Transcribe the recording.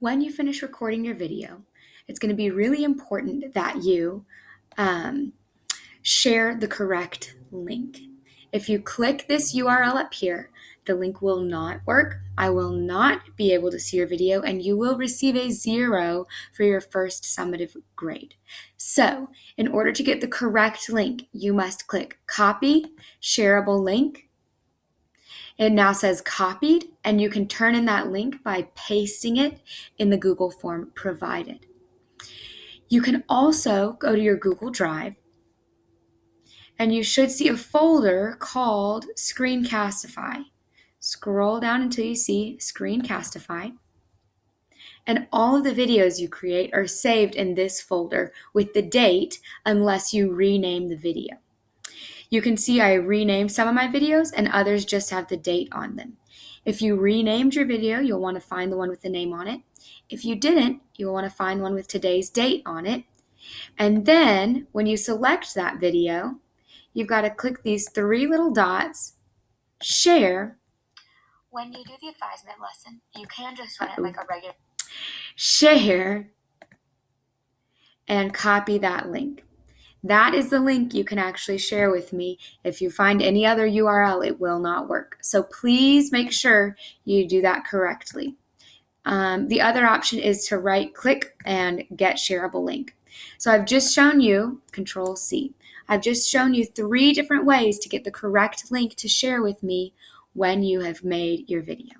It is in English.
When you finish recording your video, it's going to be really important that you share the correct link. If you click this URL up here, the link will not work. I will not be able to see your video, and you will receive a 0 for your first summative grade. So, in order to get the correct link, you must click Copy, Shareable Link. It now says copied, and you can turn in that link by pasting it in the Google form provided. You can also go to your Google Drive, and you should see a folder called Screencastify. Scroll down until you see Screencastify, and all of the videos you create are saved in this folder with the date unless you rename the video. You can see I renamed some of my videos and others just have the date on them. If you renamed your video, you'll want to find the one with the name on it. If you didn't, you'll want to find one with today's date on it. And then when you select that video, you've got to click these 3 little dots, share. When you do the advisement lesson, you can just run it like a regular. Share and copy that link. That is the link you can actually share with me. If you find any other URL, it will not work. So please make sure you do that correctly. The other option is to right click and get shareable link. So I've just shown you, Control C, I've just shown you 3 different ways to get the correct link to share with me when you have made your video.